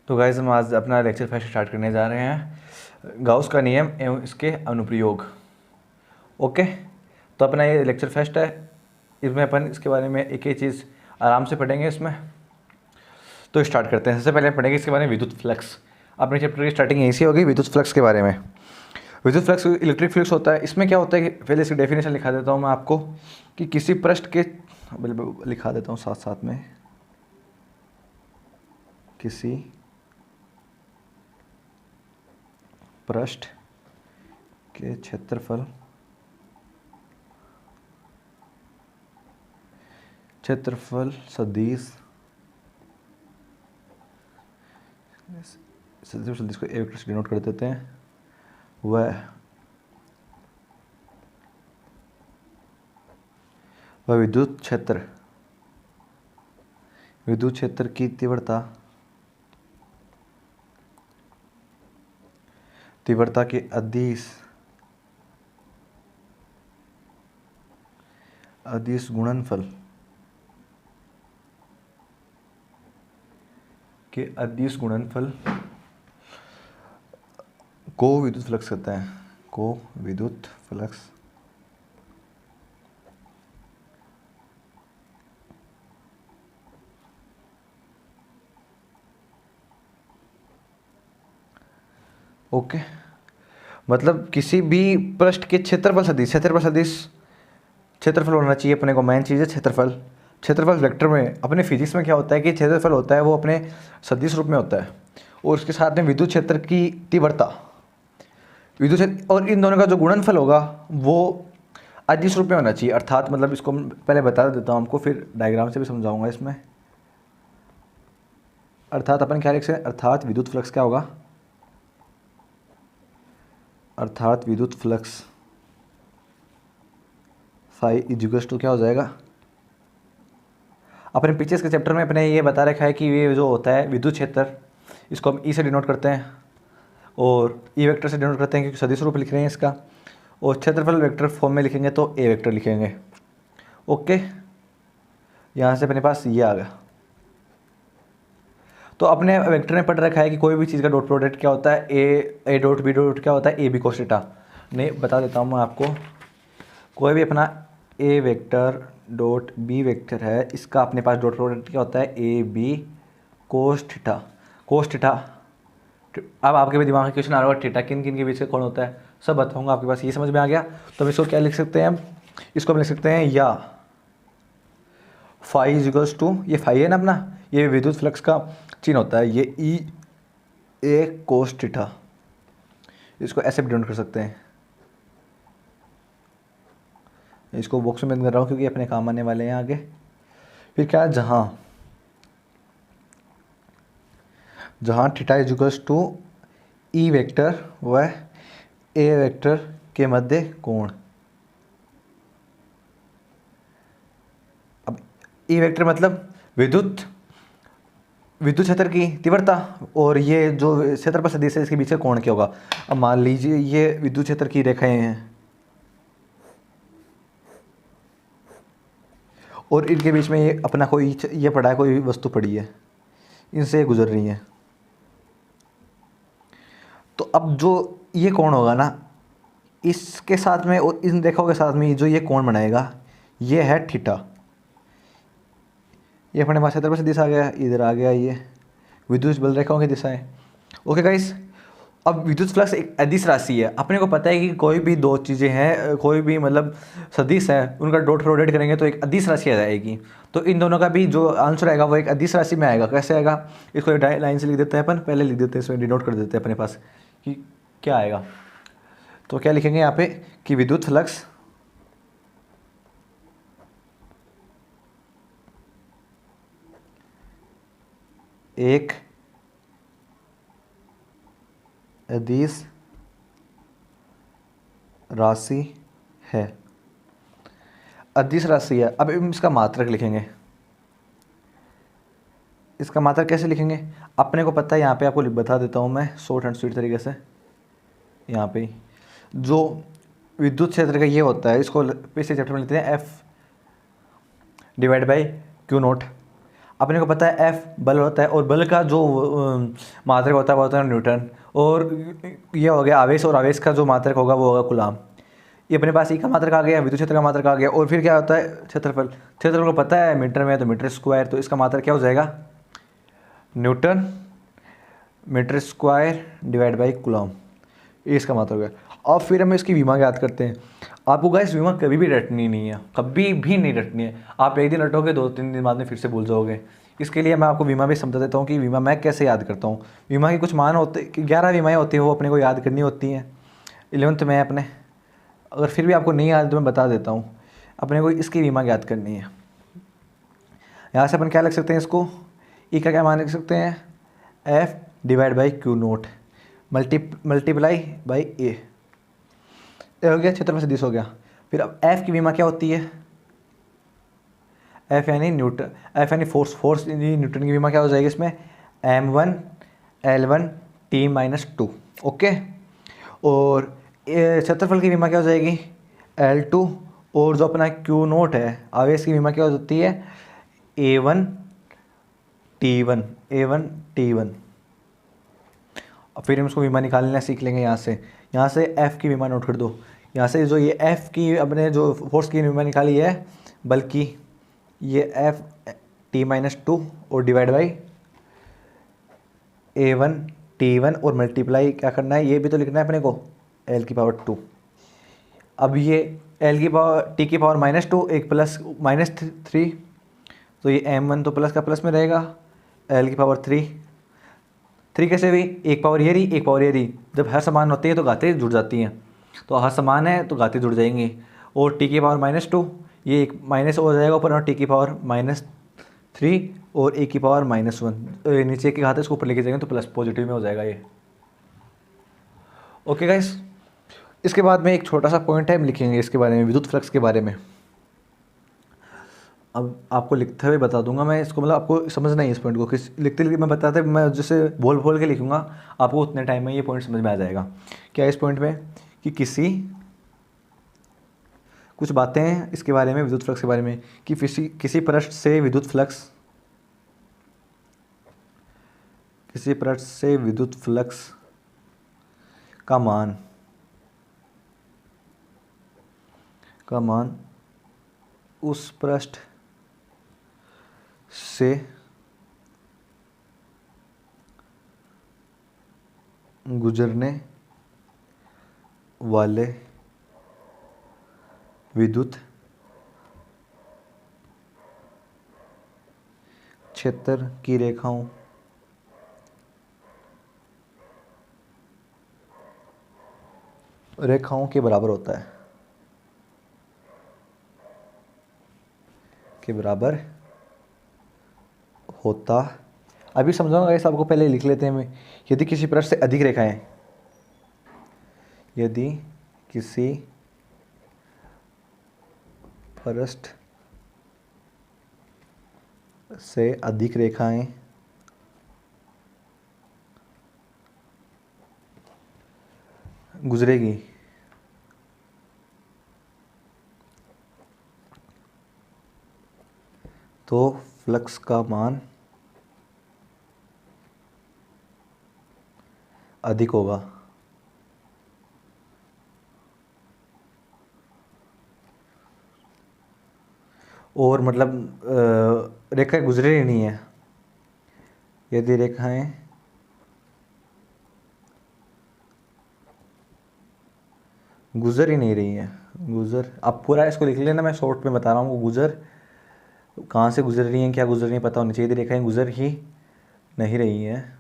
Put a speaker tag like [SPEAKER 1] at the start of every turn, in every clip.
[SPEAKER 1] तो गाइस हम आज अपना लेक्चर फर्स्ट स्टार्ट करने जा रहे हैं, गाउस का नियम एवं इसके अनुप्रयोग। ओके, तो अपना ये लेक्चर फर्स्ट है, इसमें अपन इसके बारे में एक ही चीज़ आराम से पढ़ेंगे इसमें। तो स्टार्ट करते हैं। सबसे पहले पढ़ेंगे इसके बारे में विद्युत फ्लक्स। अपने चैप्टर की स्टार्टिंग यहीं से होगी, विद्युत फ्लक्स के बारे में। विद्युत फ्लक्स इलेक्ट्रिक फ्लक्स होता है। इसमें क्या होता है कि पहले इसकी डेफिनेशन लिखा देता हूँ मैं आपको कि किसी पृष्ठ के, लिखा देता हूँ साथ साथ में, किसी पृष्ठ के क्षेत्रफल सदिश सदिश को ए वेक्टर से डिनोट कर देते हैं, वह विद्युत क्षेत्र की तीव्रता के अदिश गुणनफल को विद्युत फ्लक्स कहते हैं, को विद्युत फ्लक्स। ओके, मतलब किसी भी पृष्ठ के क्षेत्रफल होना चाहिए अपने को। मेन चीज़ है क्षेत्रफल वेक्टर में। अपने फिजिक्स में क्या होता है कि क्षेत्रफल होता है वो अपने सदिश रूप में होता है, और उसके साथ में विद्युत क्षेत्र की तीव्रता, विद्युत क्षेत्र और इन दोनों का जो गुणनफल होगा वो अदिश रूप में होना चाहिए। अर्थात मतलब इसको पहले बता देता हूँ हमको, फिर डायग्राम से भी समझाऊंगा इसमें। अर्थात अपन क्या लिख सकते हैं, अर्थात विद्युत फ्लक्स क्या होगा, अर्थात विद्युत फ्लक्स फाई इक्वल्स टू क्या हो जाएगा। अपने पीछे के चैप्टर में अपने ये बता रखा है कि ये जो होता है विद्युत क्षेत्र, इसको हम ई से डिनोट करते हैं और ई वेक्टर से डिनोट करते हैं क्योंकि सदिश रूप लिख रहे हैं इसका, और क्षेत्रफल वेक्टर फॉर्म में लिखेंगे तो ए वेक्टर लिखेंगे। ओके, यहाँ से अपने पास ये आ गया। तो अपने वेक्टर में पढ़ रखा है कि कोई भी चीज़ का डॉट प्रोडक्ट क्या होता है, ए डॉट बी डॉट क्या होता है, ए बी कोस थीटा। नहीं, बता देता हूँ मैं आपको। कोई भी अपना ए वेक्टर डॉट बी वेक्टर है, इसका अपने पास डॉट प्रोडक्ट क्या होता है, ए बी कोस थीटा। अब आपके भी दिमाग में क्वेश्चन आ रहा होगा, थीटा किन किन के बीच का कोण होता है, सब बताऊंगा। आपके पास ये समझ में आ गया तो हम इसको क्या लिख सकते हैं, इसको हम लिख सकते हैं या फाई इज इक्वल्स टू, ये फाई है ना अपना, ये विद्युत फ्लक्स का चिन्ह होता है, ये ई ए कोस थीटा। इसको ऐसे भी डिनोट कर सकते हैं। इसको बॉक्स में बंद कर रहा हूँ क्योंकि अपने काम आने वाले हैं आगे। फिर क्या है, जहाँ theta is equals to E vector व ए वेक्टर के मध्य कोण। अब ई वेक्टर मतलब विद्युत क्षेत्र की तीव्रता, और ये जो क्षेत्रफल सदिश है इसके बीच का कोण क्या होगा। अब मान लीजिए ये विद्युत क्षेत्र की रेखाएं हैं और इनके बीच में ये अपना कोई ये पड़ा है, कोई वस्तु पड़ी है, इनसे गुजर रही है। तो अब जो ये कोण होगा ना, इसके साथ में और इन रेखाओं के साथ में जो ये कोण बनाएगा ये है थीटा। ये अपने पास क्षेत्रफल सदिश आ गया, इधर आ गया ये विद्युत बल रेखाओं की दिशा है। ओके गाइस, अब विद्युत फ्लक्स एक अदिश राशि है। अपने को पता है कि कोई भी दो चीज़ें हैं, कोई भी मतलब सदिश है, उनका डॉट प्रोडक्ट करेंगे तो एक अदिश राशि आ जाएगी। तो इन दोनों का भी जो आंसर आएगा वो एक अदिश राशि में आएगा। कैसे आएगा, इसको एक लाइन से लिख देते हैं अपन, पहले लिख देते हैं, इसमें डिनोट कर देते हैं अपने पास कि क्या आएगा। तो क्या लिखेंगे यहाँ पे कि विद्युत फ्लक्स एक अदिश राशि है, अदिश राशि है। अब इसका मात्रक लिखेंगे। इसका मात्रक कैसे लिखेंगे, अपने को पता है, यहाँ पे आपको बता देता हूँ मैं शॉर्ट एंड स्वीट तरीके से। यहाँ पे जो विद्युत क्षेत्र का ये होता है, इसको पिछले चैप्टर में लेते हैं F divide by Q note. अपने को पता है एफ बल होता है और बल का जो मात्रक होता है वो होता है न्यूटन, और ये हो गया आवेश, और आवेश का जो मात्रक होगा वो होगा कूलाम। ये अपने पास ई का मात्रक आ गया, विद्युत क्षेत्र का मात्रक आ गया, और फिर क्या होता है क्षेत्रफल। क्षेत्रफल को पता है मीटर में, तो मीटर स्क्वायर, तो इसका मात्रक क्या हो जाएगा newton metre square divide by coulomb, ये इसका मात्रक हो गया। अब फिर हम इसकी विमा याद करते हैं। आपको गाइस विमा कभी भी रटनी नहीं है, कभी भी नहीं रटनी है। आप एक दिन रटोगे, 2-3 दिन बाद में फिर से भूल जाओगे। इसके लिए मैं आपको विमा भी समझा देता हूँ कि विमा मैं कैसे याद करता हूँ। विमा की कुछ मान होते, 11 विमाएँ होती हैं, वो अपने को याद करनी होती हैं 11th में अपने। अगर फिर भी आपको नहीं याद तो मैं बता देता हूँ। अपने को इसकी विमा याद करनी है। यहाँ से अपन क्या लिख सकते हैं इसको, ई का क्या मान लिख सकते हैं F divide by Q not multiply by A हो गया, क्षेत्रफल सदिश हो गया। फिर अब एफ की विमा क्या होती है, एफ यानी न्यूटन, एफ यानी फोर्स न्यूटन की विमा क्या हो जाएगी इसमें m1 L1 T-2। ओके, और क्षेत्रफल की विमा क्या हो जाएगी L2, और जो अपना क्यू नोट है आवेश की विमा क्या होती है A1 T1। और फिर हम इसको विमा निकालना सीख लेंगे। यहाँ से एफ़ की विमा नोट कर दो। यहाँ से जो ये एफ़ की अपने जो फोर्स की विमा निकाली है, बल्कि ये एफ T-2 और डिवाइड बाई A1 T1 और मल्टीप्लाई क्या करना है, ये भी तो लिखना है अपने को L की पावर 2। अब ये L की पावर T की पावर -2 एक प्लस -3, तो ये M1 तो प्लस का प्लस में रहेगा, L की पावर 3 कैसे हुई, एक पावर ये रही एक पावर ये रही। जब हर समान होती है तो घातें जुड़ जाती हैं, तो हर समान है तो घातें जुड़ जाएंगी। और T की पावर -2 ये एक माइनस हो जाएगा ऊपर, और T की पावर -3 और A की पावर -1 नीचे की घात है इसको ऊपर लेके जाएंगे तो प्लस पॉजिटिव में हो जाएगा ये। ओके गाइस, इसके बाद में एक छोटा सा पॉइंट है, हम लिखेंगे इसके बारे में, विद्युत फ्लक्स के बारे में। अब आपको लिखते हुए बता दूंगा मैं इसको, मतलब आपको समझना है इस पॉइंट को, किस लिखते लिखते मैं बताते मैं जैसे बोल बोल के लिखूंगा, आपको उतने टाइम में ये पॉइंट समझ में आ जाएगा। क्या है इस पॉइंट में कि कुछ बातें हैं इसके बारे में, विद्युत फ्लक्स के बारे में, कि किसी पृष्ठ से विद्युत फ्लक्स का मान उस पृष्ठ से गुजरने वाले विद्युत क्षेत्र की रेखाओं के बराबर होता है, अभी समझाऊंगा इस आपको, पहले लिख लेते हैं। मैं यदि किसी पृष्ठ से अधिक रेखाएं, यदि किसी पृष्ठ से अधिक रेखाएं गुजरेगी तो फ्लक्स का मान अधिक होगा। और मतलब रेखाएं गुजर ही नहीं है, यदि रेखाएं गुजर ही नहीं रही हैं, आप पूरा इसको लिख लेना, मैं शॉर्ट में बता रहा हूँ। गुजर कहाँ से गुजर रही हैं, क्या गुजर रही हैं पता होनी चाहिए। यदि रेखाएं गुजर ही नहीं रही हैं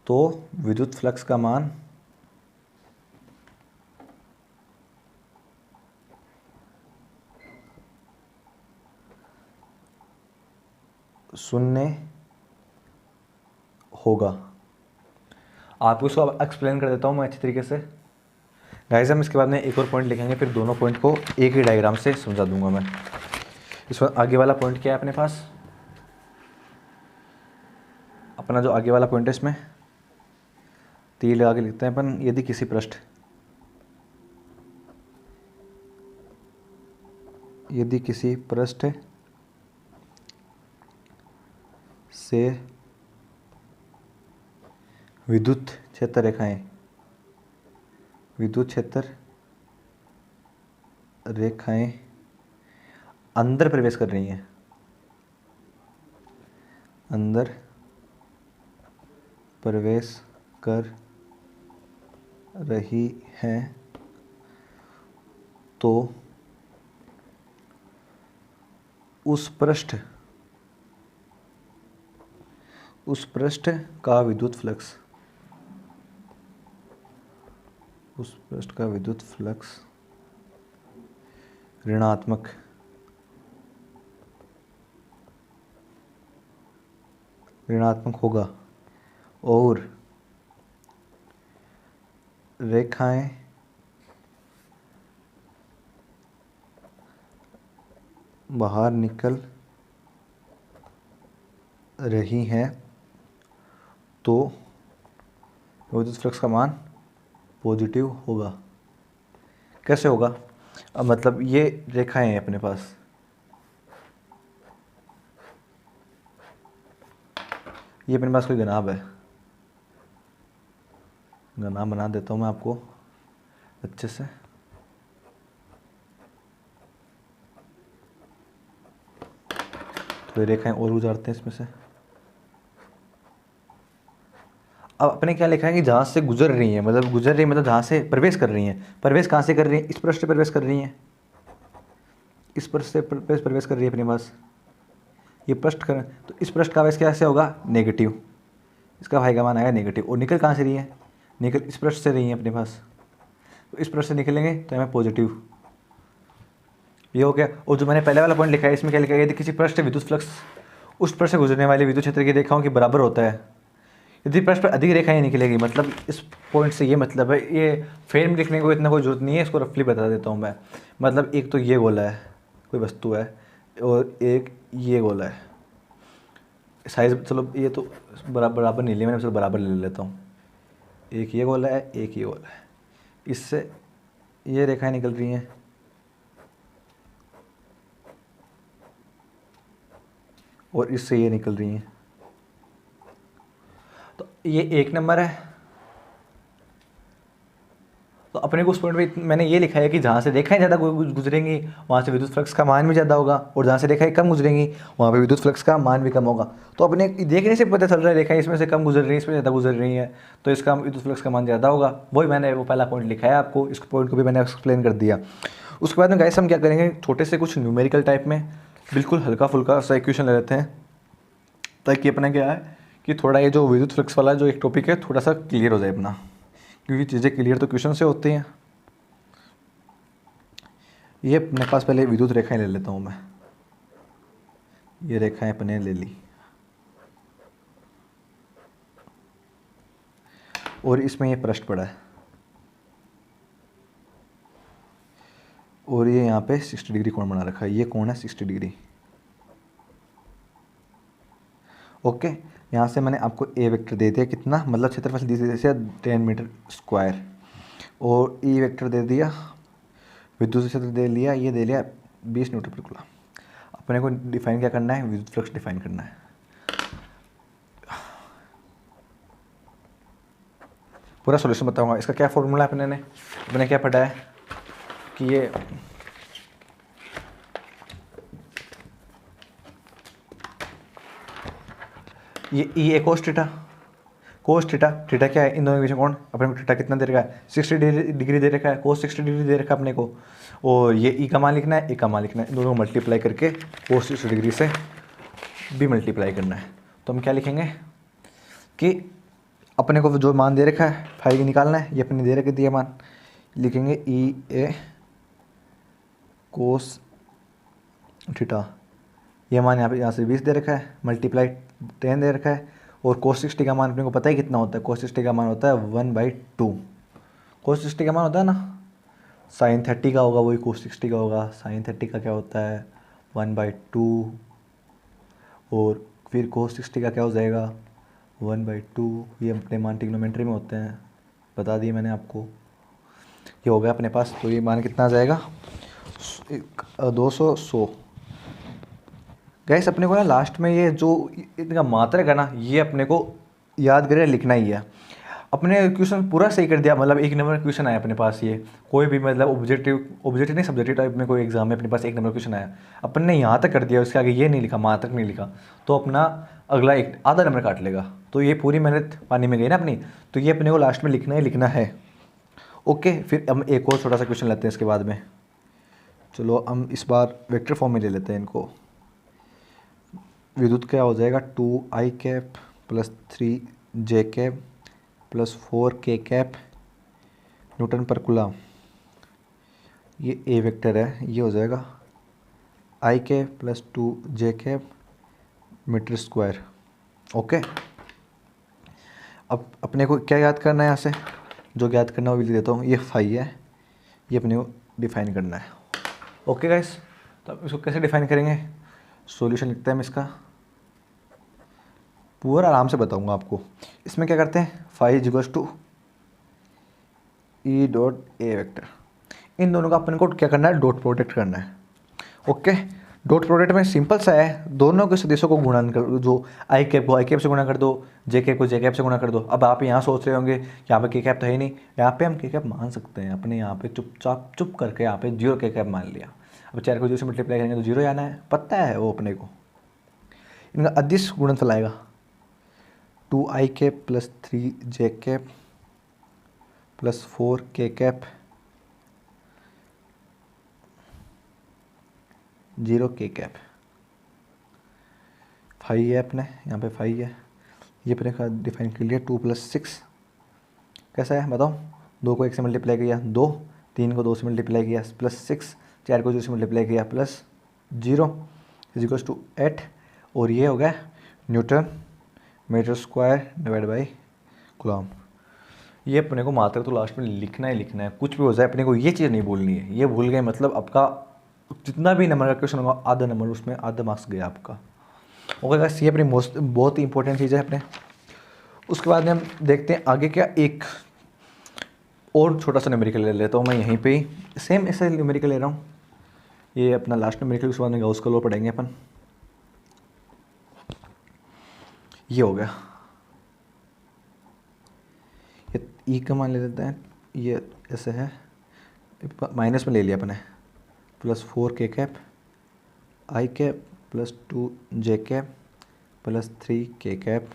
[SPEAKER 1] तो विद्युत फ्लक्स का मान शून्य होगा। आपको इसको अब एक्सप्लेन कर देता हूँ मैं अच्छी तरीके से। गाइस हम इसके बाद में एक और पॉइंट लिखेंगे, फिर दोनों पॉइंट को एक ही डायग्राम से समझा दूंगा मैं। इस आगे वाला पॉइंट क्या है अपने पास, अपना जो आगे वाला पॉइंट है इसमें तीर लगा के लिखते हैं अपन। यदि किसी पृष्ठ से विद्युत क्षेत्र रेखाएं, विद्युत क्षेत्र रेखाएं अंदर प्रवेश कर रही हैं, अंदर प्रवेश कर रही हैं, तो उस पृष्ठ का विद्युत फ्लक्स, उस पृष्ठ का विद्युत फ्लक्स ऋणात्मक होगा और रेखाएं बाहर निकल रही हैं, तो विद्युत फ्लक्स का मान पॉजिटिव होगा। कैसे होगा? अब मतलब ये रेखाएं हैं अपने पास, ये अपने पास कोई घनाभ है, घनाभ बना देता हूँ मैं आपको अच्छे से। तो ये रेखाएं और गुजारते हैं इसमें से। अब अपने क्या लिखा है कि जहाँ से गुजर रही है, मतलब गुजर रही है मतलब जहाँ से प्रवेश कर रही हैं। प्रवेश कहाँ से कर रही हैं? इस पृष्ठ से प्रवेश कर रही हैं, इस पृष्ठ से प्रवेश कर रही है अपने पास, ये पृष्ठ कर, तो इस पृष्ठ का आवेश कैसे होगा? नेगेटिव। इसका भाई का मान आएगा नेगेटिव। और निकल कहाँ से रही है? निकल इस पृष्ठ से रही है अपने पास, तो इस पृष्ठ से निकलेंगे तो हमें पॉजिटिव। ये हो गया। और जो मैंने पहले वाला पॉइंट लिखा है, इसमें क्या लिखा है? यदि किसी पृष्ठ से विद्युत फ्लक्स उस पृष्ठ से गुजरने वाले विद्युत क्षेत्र की रेखाओं के बराबर होता है, यदि पृष्ठ पर अधिक रेखाएं निकलेगी, मतलब इस पॉइंट से ये मतलब है, ये फेर में लिखने को इतना कोई जरूरत नहीं है, इसको रफली बता देता हूँ मैं। मतलब एक तो ये गोला है, कोई वस्तु है, और एक ये गोला है। साइज चलो ये तो बराबर नहीं लिया मैंने, चलो बराबर ले लेता हूँ। एक ये गोला है, एक ये गोला है, इससे ये रेखाएं निकल रही हैं, और इससे ये निकल रही हैं। तो ये एक नंबर है। तो अपने को उस पॉइंट पे मैंने ये लिखा है कि जहाँ से रेखाएं ज़्यादा गुजरेंगी वहाँ से विद्युत फ्लक्स का मान भी ज़्यादा होगा, और जहाँ से रेखाएं कम गुजरेंगी वहाँ पे विद्युत फ्लक्स का मान भी कम होगा। तो अपने देखने से पता चल रहा है रेखाएं इसमें से कम गुजर रही हैं, इसमें ज़्यादा गुजर रही हैं, तो इसका विद्युत फ्लक्स का मान ज़्यादा होगा। वही मैंने वो पहला पॉइंट लिखा है आपको, इस पॉइंट को भी मैंने एक्सप्लेन कर दिया। उसके बाद में गाइस हम क्या करेंगे, छोटे से कुछ न्यूमेरिकल टाइप में बिल्कुल हल्का फुल्का सा इक्वेशन ले लेते हैं, ताकि अपना क्या है कि थोड़ा ये जो विद्युत फ्लक्स वाला जो एक टॉपिक है थोड़ा सा क्लियर हो जाए अपना, क्योंकि चीज़ें क्लियर तो क्वेश्चन से होती हैं। ये अपने पास पहले विद्युत रेखाएं ले लेता हूँ मैं, ये रेखाएं अपने ले ली, और इसमें ये पृष्ठ पड़ा है, और ये यहाँ पे 60 डिग्री कोण बना रखा है। ये कोण है 60 डिग्री। ओके, यहाँ से मैंने आपको ए वेक्टर दे दिया कितना, मतलब क्षेत्रफल दे दिया 10 मीटर स्क्वायर, और ई वेक्टर दे दिया, विद्युत क्षेत्र दे लिया, ये दे लिया 20 न्यूटन प्रति कूलम। अपने को डिफाइन क्या करना है? विद्युत फ्लक्स डिफाइन करना है। पूरा सॉल्यूशन बताऊंगा। इसका क्या फॉर्मूला है? अपने क्या पढ़ा है कि ये E A cos theta, cos theta, theta क्या है? इन दोनों के बीच में कोण। अपने को थीटा कितना दे रखा है? 60 डिग्री दे रखा है, कोस 60 डिग्री दे रखा है अपने को। और ये ई का मान लिखना है, ए का मान लिखना है, इन दोनों को मल्टीप्लाई करके कोस 60 डिग्री से भी मल्टीप्लाई करना है। तो हम क्या लिखेंगे कि अपने को जो मान दे रखा है फाइव निकालना है, ये अपने दे रखे दिया मान, लिखेंगे ई ए कोस थीटा, ये मान यहाँ से 20 दे रखा है, मल्टीप्लाई 10 दे रखा है, और कोस 60 का मान अपने को पता ही कितना होता है। कोस 60 का मान होता है 1/2। कोस 60 का मान होता है ना, साइन 30 का होगा, वही कोस 60 का होगा। साइन 30 का क्या होता है? 1/2, और फिर कोस 60 का क्या हो जाएगा? 1/2। ये अपने मान ट्रिग्नोमेट्री में होते हैं, बता दिए मैंने आपको। ये हो गया अपने पास। तो ये मान कितना आ जाएगा? 200 100 गैस अपने को ना लास्ट में ये जो इनका मात्रक है ना, ये अपने को याद करके लिखना ही है। अपने क्वेश्चन पूरा सही कर दिया, मतलब 1 नंबर क्वेश्चन आया अपने पास, ये कोई भी मतलब ऑब्जेक्टिव नहीं सब्जेक्टिव टाइप में कोई एग्जाम में अपने पास 1 नंबर क्वेश्चन आया, अपन ने यहाँ तक कर दिया, उसके आगे ये नहीं लिखा, मात्रक नहीं लिखा, तो अपना अगला एक आधा नंबर काट लेगा। तो ये पूरी मेहनत पानी में गई ना अपनी, तो ये अपने को लास्ट में लिखना ही लिखना है। ओके, फिर हम एक और छोटा सा क्वेश्चन लेते हैं इसके बाद में। चलो हम इस बार वेक्टर फॉर्म में ले लेते हैं इनको। विद्युत क्या हो जाएगा, 2i cap plus 3j cap plus 4k cap newton पर कूलम। ये ए वेक्टर है, ये हो जाएगा i cap plus 2j cap metre square. Okay, अब अपने को क्या याद करना है यहाँ से, जो याद करना है वो भी लिख देता हूँ। ये फाई है, ये अपने को डिफाइन करना है। ओके गाइस, तो अब इसको कैसे डिफाइन करेंगे, सॉल्यूशन लिखते हैं हम इसका, पूरा आराम से बताऊंगा आपको। इसमें क्या करते हैं, phi equals to E dot A vector, इन दोनों का अपन को क्या करना है, डॉट प्रोडक्ट करना है। ओके, डॉट प्रोडक्ट में सिंपल सा है, दोनों के सदिशों को गुणन कर, जो आई कैप को आई कैप से गुणा कर दो, जे कैप को जे कैप से गुणा कर दो। अब आप यहाँ सोच रहे होंगे यहाँ पे के कैप तो है ही नहीं, यहाँ पे हम के कैप मान सकते हैं, अपने यहाँ पे चुपचाप चुप करके यहाँ पे 0 के कैप मान लिया। अब 4 को 0 से मल्टीप्लाई करेंगे तो 0 आना है, पता है वो अपने को। इनका अदिश गुणनफल आएगा 2i cap plus 3j cap plus 4k cap 0k cap. Phi है अपने यहाँ पे, फाई है, ये अपने का डिफाइन कर लिया। 2 प्लस 6 कैसा है बताओ, 2 को 1 से मल्टीप्लाई किया 2, 3 को 2 से मल्टीप्लाई किया प्लस 6, 4 को 0 से मल्टीप्लाई किया प्लस 0 इज इक्वल्स टू 8, और ये हो गया newton metre square divide by coulomb. ये अपने को मात्र तो लास्ट में लिखना ही लिखना है, कुछ भी हो जाए अपने को ये चीज़ नहीं भूलनी है। ये भूल गए मतलब आपका जितना भी नंबर का क्वेश्चन होगा आधा नंबर, उसमें आधा मार्क्स गया आपका। ओके गाइस, ये अपनी बहुत ही इंपॉर्टेंट चीज़ है अपने। उसके बाद में हम देखते हैं आगे क्या, एक और छोटा सा न्यूमेरिकल ले लेता हूँ मैं यहीं पे ही, सेम ऐसा न्यूमेरिकल ले रहा हूँ। ये अपना लास्ट न्यूमेरिकल, उसके बाद में गॉस का लॉ पढ़ेंगे अपन। ये हो गया, ये ई का मान ले लेते हैं, ये ऐसे है, माइनस में ले लिया अपने, plus 4k cap I cap plus 2j cap plus 3k cap.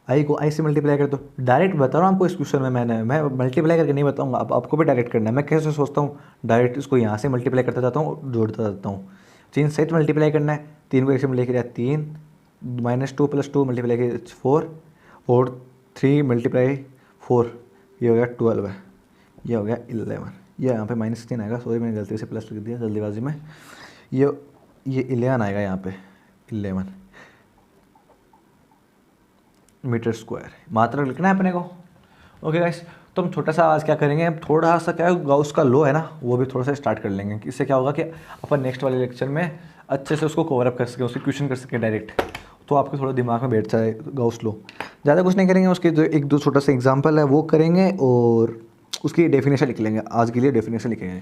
[SPEAKER 1] I को आई से मल्टीप्लाई कर दो, डायरेक्ट बता रहा हूँ आपको इस क्वेश्चन में, मैं मल्टीप्लाई करके नहीं बताऊँगा, अब आपको भी डायरेक्ट करना है। मैं कैसे सोचता हूँ, डायरेक्ट इसको यहाँ से मल्टीप्लाई करता जाता हूँ, जोड़ता जाता हूँ। 3 सेट मल्टीप्लाई करना है, 3 को 1 से मल्टीप्लाई किया 3, -2 + 2 मल्टीप्लाई किया 4, और 3 × 4, ये हो गया 12 है, ये हो गया 11। ये यहाँ पे -3 आएगा, सॉरी मैंने गलती से प्लस लिख दिया जल्दीबाजी में। ये 11 आएगा यहाँ पे, 11 मीटर स्क्वायर, मात्रक लिखना है अपने को। ओके गाइस, तो हम छोटा सा आज क्या करेंगे, हम थोड़ा सा क्या है गॉस का लॉ है ना, वो भी थोड़ा सा स्टार्ट कर लेंगे। इससे क्या होगा कि अपन नेक्स्ट वाले लेक्चर में अच्छे से उसको कवर अप कर सकें, उसके क्वेश्चन कर सकें डायरेक्ट, तो आपके थोड़ा दिमाग में बैठ जाए गॉस लॉ। ज़्यादा कुछ नहीं करेंगे, उसके जो 1-2 छोटा सा एग्जाम्पल है वो करेंगे और उसकी डेफिनेशन लिख लेंगे। आज के लिए डेफिनेशन लिखेंगे।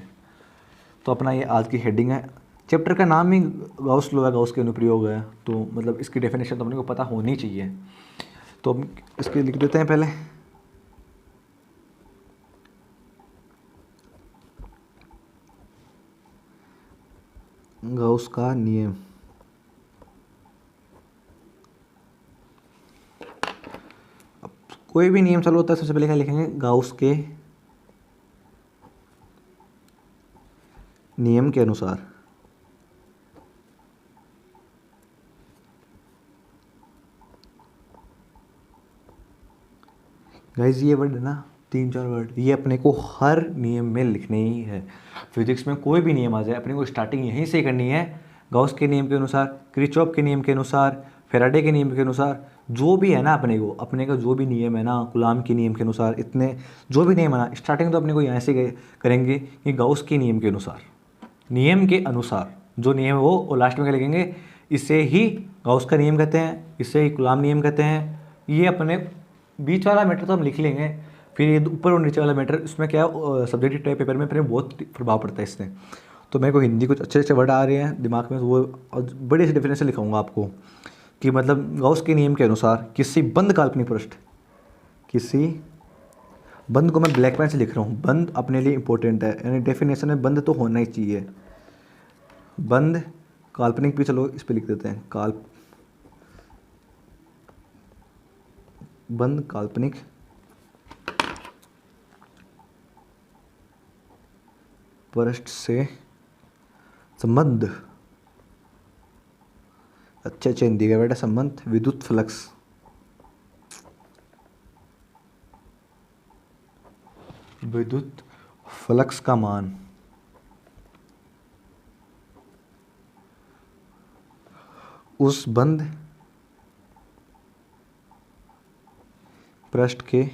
[SPEAKER 1] तो अपना ये आज की हेडिंग है, चैप्टर का नाम ही गॉस लॉ है, गॉस के अनुप्रयोग है, तो मतलब इसकी डेफिनेशन तो अपने को पता होनी चाहिए। तो हम इसके लिख देते हैं पहले, गॉस का नियम। अब कोई भी नियम चालू होता है सबसे पहले क्या लिखेंगे, गॉस के नियम के अनुसार। गाइस ये वर्ड है ना, 3-4 वर्ड, ये अपने को हर नियम में लिखने ही है। फिजिक्स में कोई भी नियम आ जाए अपने को स्टार्टिंग यहीं से करनी है, गॉस के नियम के अनुसार, किरचॉफ के नियम के अनुसार, फेराडे के नियम के अनुसार, जो भी है ना अपने का जो भी नियम है ना, कूलॉम के नियम के अनुसार, इतने जो भी नियम है ना, स्टार्टिंग तो अपने को यहाँ से करेंगे कि गॉस के नियम के अनुसार, नियम के अनुसार जो नियम है वो, और लास्ट में क्या लिखेंगे, इसे ही गॉस का नियम कहते हैं, इसे ही कूलॉम नियम कहते हैं। ये अपने बीच वाला मैटर तो हम लिख लेंगे, फिर ये ऊपर और नीचे वाला मैटर, इसमें क्या है सब्जेक्टिव टाइप पेपर में अपने बहुत प्रभाव पड़ता है इससे। तो मेरे को हिंदी कुछ अच्छे अच्छे वर्ड आ रहे हैं दिमाग में, वो और बड़े से डेफिनेशन लिखाऊंगा आपको कि मतलब गाउस के नियम के अनुसार किसी बंद काल्पनिक पृष्ठ, किसी बंद को मैं ब्लैक पेन से लिख रहा हूँ, बंद अपने लिए इंपॉर्टेंट है, यानी डेफिनेशन में बंद तो होना ही चाहिए। बंद काल्पनिक भी, चलो इस पे लिख देते हैं, बंद काल्पनिक पृष्ठ से संबंध, अच्छे अच्छे हिंदी का बेटा, संबंध विद्युत फ्लक्स, विद्युत फ्लक्स का मान उस बंद पृष्ठ के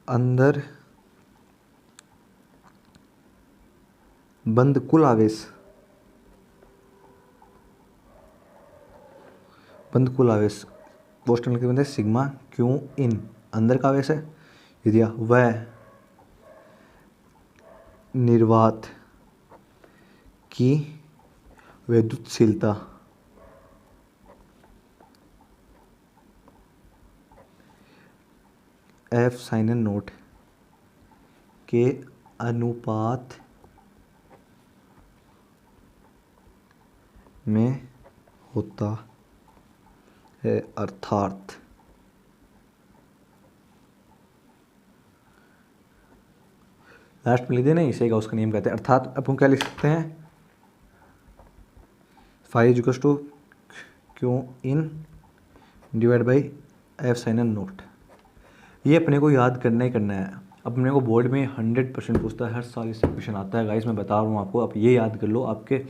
[SPEAKER 1] अंदर बंद कुल आवेश, बंद कुल आवेश बोस्टन के बंदे सिग्मा क्यू इन, अंदर का आवेश है ये दिया, वह निर्वात की विद्युतशीलता एफ साइन एन नोट के अनुपात में होता है, अर्थात लास्ट में लिख देना, इसे गाउस का नियम कहते हैं। अर्थात अपन क्या लिख सकते हैं, phi is equals to q in divide by F sine N naught. ये अपने को याद करना ही करना है। अपने को बोर्ड में 100% पूछता है, हर साल इससे क्वेश्चन आता है गाइस, मैं बता रहा हूँ आपको। आप ये याद कर लो, आपके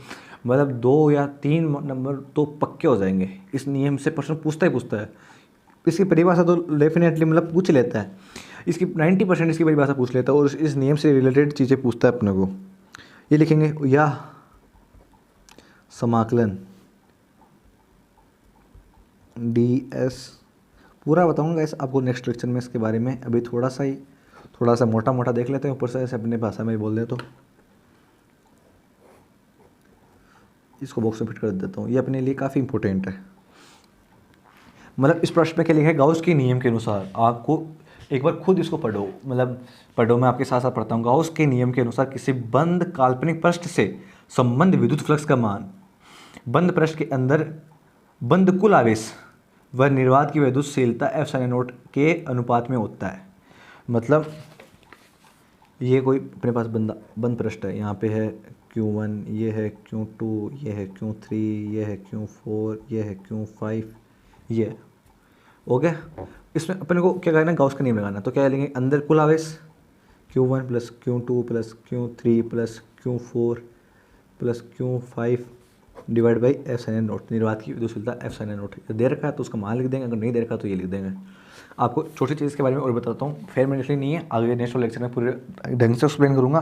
[SPEAKER 1] मतलब 2 या 3 नंबर तो पक्के हो जाएंगे। इस नियम से प्रश्न पूछता ही पूछता है। इसकी परिभाषा तो डेफिनेटली मतलब पूछ लेता है, इसकी 90% इसकी परिभाषा पूछ लेता है और इस नियम से रिलेटेड चीज़ें पूछता है अपने को। ये लिखेंगे, या समाकलन डी एस, पूरा बताऊंगा इस आपको नेक्स्ट लेक्चर में इसके बारे में। अभी थोड़ा सा मोटा मोटा देख लेते हैं, ऊपर से ऐसे अपने भाषा में बोल दे तो इसको बॉक्स में फिट कर देता हूँ। ये अपने लिए काफ़ी इंपॉर्टेंट है। मतलब इस प्रश्न में क्या लिखा है, गाउस के नियम के अनुसार, आपको एक बार खुद इसको पढ़ो, मतलब पढ़ो, मैं आपके साथ साथ पढ़ता हूँ। गाउस के नियम के अनुसार किसी बंद काल्पनिक पृष्ठ से संबंध विद्युत फ्लक्स का मान बंद पृष्ठ के अंदर बंद कुल आवेश व निर्वात की विद्युतशीलता एफ साइन नोट के अनुपात में होता है। मतलब ये कोई अपने पास बंद पृष्ठ है, यहाँ पे है Q1, ये है Q2, ये है Q3, ये है Q4, ये है Q5, ये ओके। इसमें अपने को क्या करना है, गाउस का नियम लगाना। तो क्या लेंगे, अंदर कुल आवेश Q1 plus Q2 plus Q3 plus Q4 plus Q5 divide by F sign note, निर्वात की विद्युतशीलता एफ साइन नोट। दे रखा है तो उसका मान लिख देंगे, अगर नहीं दे रखा तो ये लिख देंगे। आपको छोटी चीज़ के बारे में और बताता हूँ, फेयर में इसलिए नहीं है, आगे नेक्स्ट लेक्चर में पूरे ढंग से एक्सप्लेन करूँगा,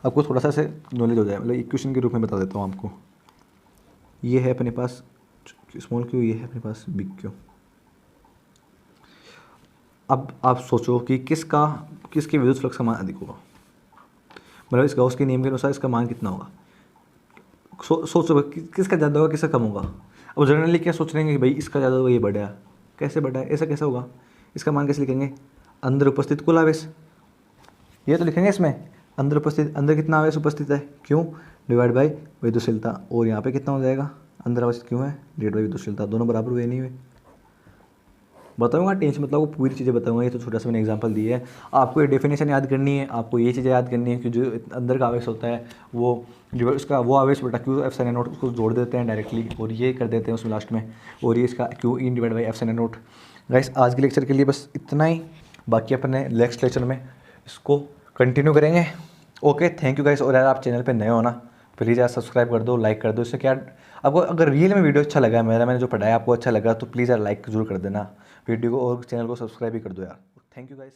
[SPEAKER 1] आपको थोड़ा सा से नॉलेज हो जाए। मतलब इक्वेशन के रूप में बता देता हूँ आपको। ये है अपने पास स्मॉल क्यू, ये है अपने पास बिग क्यू। अब आप सोचो कि किसके विद्युत फ्लक्स का मान अधिक होगा। मतलब इस गाउस के नियम के अनुसार इसका मान कितना होगा। सोचो किसका ज़्यादा होगा, किसका कम होगा। अब जनरली क्या सोच लेंगे कि भाई इसका ज़्यादा होगा, ये बड़ा है। कैसे बड़ा है, ऐसा कैसे होगा, इसका मान कैसे लिखेंगे, अंदर उपस्थित कुल आवेश, ये तो लिखेंगे इसमें अंदर उपस्थित, अंदर कितना आवेश उपस्थित है, क्यों, डिवाइड बाई विद्युतशीलता। और यहाँ पे कितना हो जाएगा, अंदर आवेश क्यों है, डिवाइड बाई विद्युतशीलता। दोनों बराबर हुए नहीं हुए, बताऊंगा, टेंशन मतलब आपको पूरी चीज़ें बताऊंगा। ये तो छोटा सा मैंने एग्जांपल दिया है। आपको ये डेफिनेशन याद करनी है, आपको ये चीज़ें याद करनी है कि जो अंदर का आवेश होता है वो जो उसका वो आवेश बटा क्यू एफ साइन नोट, उसको जोड़ देते हैं डायरेक्टली और ये कर देते हैं उसमें लास्ट में, और ये इसका Q in divide by F sign note. Guys आज के लेक्चर के लिए बस इतना ही, बाकी अपने नेक्स्ट लेक्चर में इसको कंटिन्यू करेंगे। Okay, thank you guys. और यार आप चैनल पे नए हो ना, प्लीज़ यार सब्सक्राइब कर दो, लाइक कर दो। इससे क्या आपको अगर रियल में वीडियो अच्छा लगा, मैंने जो पढ़ाया आपको अच्छा लगा, तो प्लीज़ यार लाइक जरूर कर देना वीडियो को, और चैनल को सब्सक्राइब भी कर दो यार। Thank you guys.